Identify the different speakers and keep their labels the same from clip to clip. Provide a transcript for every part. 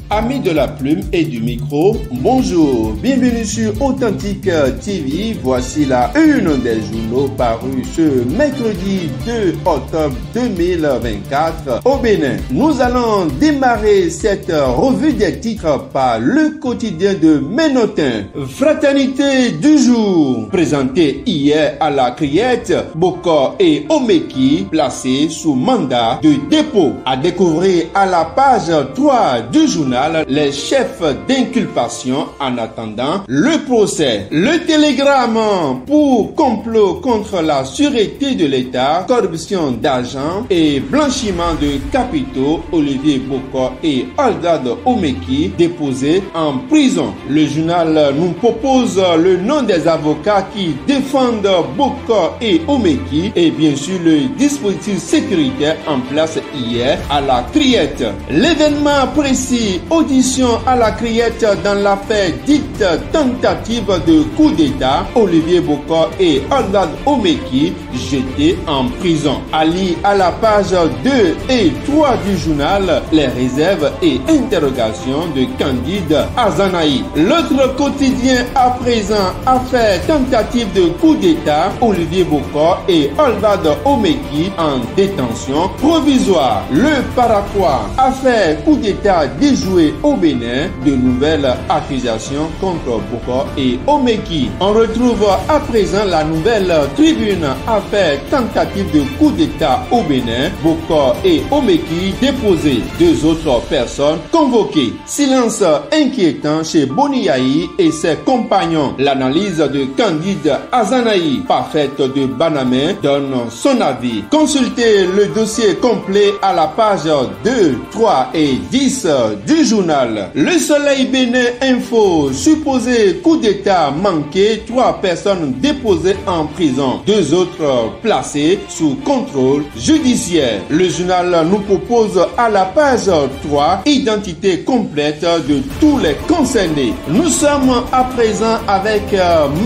Speaker 1: Amis de la plume et du micro, bonjour, bienvenue sur Authentique TV. Voici la une des journaux parus ce mercredi 2 octobre 2024 au Bénin. Nous allons démarrer cette revue des titres par le quotidien de Ménotin. Fraternité du jour, présentée hier à la Criette, Bokor et Omeki, placés sous mandat de dépôt. À découvrir à la page 3 du journal les chefs d'inculpation en attendant le procès. Le télégramme pour complot contre la sûreté de l'État, corruption d'argent et blanchiment de capitaux, Olivier Bokor et Aldad Omeki déposés en prison. Le journal nous propose le nom des avocats qui défendent Bokor et Omeki et bien sûr le dispositif sécuritaire en place hier à la Criette. L'événement précis, audition à la Criette dans l'affaire dite tentative de coup d'État, Olivier Bokor et Aldad Omeki jetés en prison. À lire à la page 2 et 3 du journal les réserves et interrogations de Candide Azanaï. L'autre quotidien à présent, affaire tentative de coup d'État, Olivier Bokor et Aldad Omeki en détention provisoire. Le Paraquois, affaire coup d'État déjoué au Bénin, de nouvelles accusations contre Bokor et Omeki. On retrouve à présent la nouvelle tribune, affaire tentative de coup d'État au Bénin, Bokor et Omeki déposés. Deux autres personnes convoquées. Silence inquiétant chez Boniaï et ses compagnons. L'analyse de Candide Azanaï, parfaite de Banamé, donne son avis. Consultez le dossier complet à la page 2, 3 et 10 du journal. Le Soleil Bénin Info, supposé coup d'État manqué, 3 personnes déposées en prison, 2 autres placées sous contrôle judiciaire. Le journal nous propose à la page 3 identité complète de tous les concernés. Nous sommes à présent avec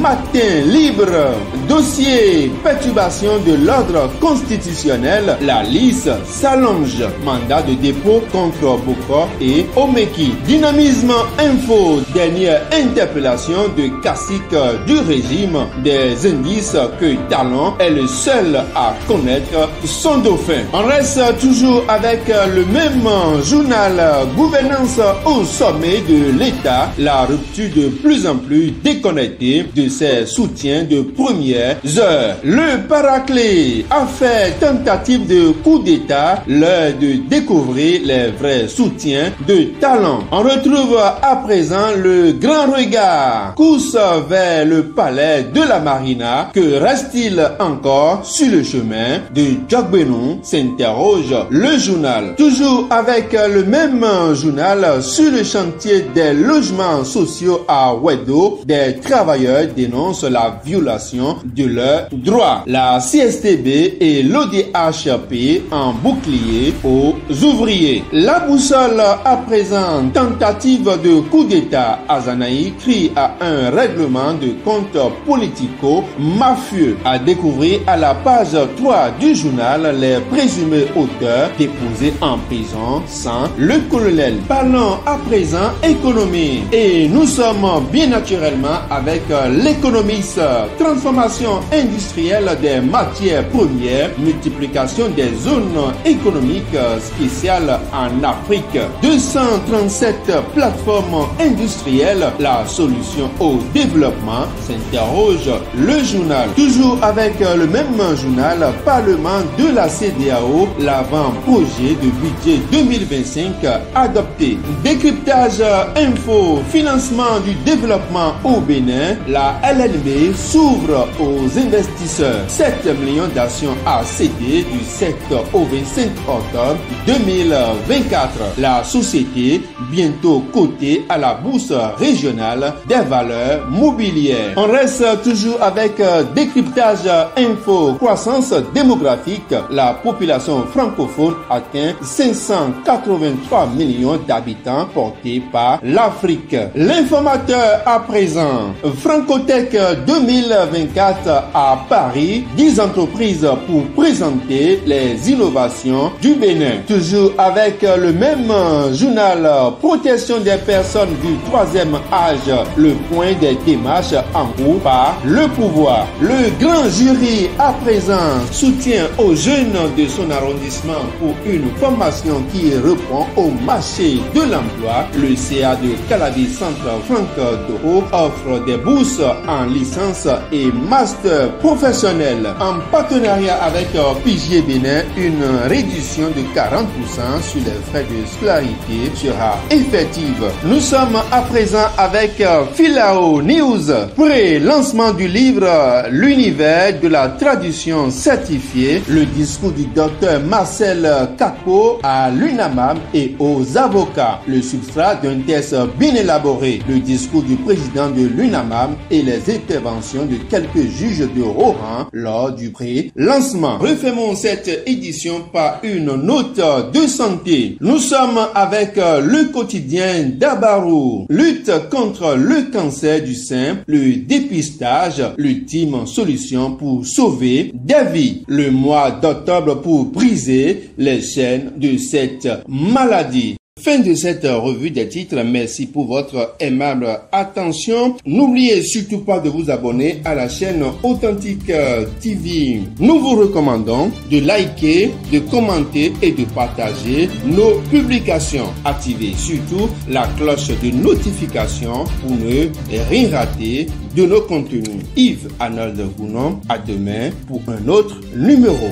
Speaker 1: Matin Libre, dossier perturbation de l'ordre constitutionnel. La liste s'allonge. Mandat de dépôt contre Bokor et Omeki. Dynamisme Info, dernière interpellation de cacique du régime, des indices que Talon est le seul à connaître son dauphin. On reste toujours avec le même journal, gouvernance au sommet de l'État, la rupture de plus en plus déconnectée de ses soutiens de premières heures. Le Paraclet, affaire tentative de coup d'État, l'heure de découvrir les vrais soutiens de Talon. On retrouve à présent le grand regard, course vers le palais de la Marina. Que reste-t-il encore sur le chemin de Djokbenou, s'interroge le journal. Toujours avec le même journal, sur le chantier des logements sociaux à Wedo, des travailleurs dénoncent la violation de leurs droits. La CSTB et l'ODHP en bouclier aux ouvriers. La boussole à présent, tentative de coup d'État. Azanaï crie à un règlement de compte politico-mafieux. À découvrir à la page 3 du journal les présumés auteurs déposés en prison sans le colonel. Parlons à présent économie. Et nous sommes bien naturellement avec l'économiste. Transformation industrielle des matières premières, multiplication des zones économiques spéciales en Afrique. 237 plateformes industrielles, la solution au développement, s'interroge le journal. Toujours avec le même journal, Parlement de la CEDEAO, l'avant-projet de budget 2025 adopté. Décryptage info, financement du développement au Bénin, la LNB s'ouvre aux investisseurs. 7 millions d'actions à céder du 7 au 25 octobre 2024. La société bientôt cotée à la bourse régionale des valeurs mobilières. On reste toujours avec décryptage info, croissance démographique. La population francophone atteint 583 millions d'habitants portés par l'Afrique. L'informateur à présent, Francotech 2024 date à Paris 10 entreprises pour présenter les innovations du Bénin. Toujours avec le même journal protection des personnes du 3e âge, le point des démarches en cours par le pouvoir. Le grand jury à présent soutient aux jeunes de son arrondissement pour une formation qui répond au marché de l'emploi. Le CA de Calabi Centre Franck Doro offre des bourses en licence et master professionnel. En partenariat avec Pigier Bénin, une réduction de 40% sur les frais de scolarité sera effective. Nous sommes à présent avec Filao News. Pré-lancement du livre L'univers de la traduction certifiée, le discours du docteur Marcel Capo à l'UNAMAM et aux avocats, le substrat d'un test bien élaboré, le discours du président de l'UNAMAM et les interventions de quelques juges de haut rang lors du pré-lancement. Refermons cette édition par une note de santé. Nous sommes avec le quotidien d'Abarou. Lutte contre le cancer du sein, le dépistage, l'ultime solution pour sauver des vies. Le mois d'octobre pour briser les chaînes de cette maladie. Fin de cette revue des titres. Merci pour votre aimable attention. N'oubliez surtout pas de vous abonner à la chaîne Authentique TV. Nous vous recommandons de liker, de commenter et de partager nos publications. Activez surtout la cloche de notification pour ne rien rater de nos contenus. Yves Arnold Gounon, à demain pour un autre numéro.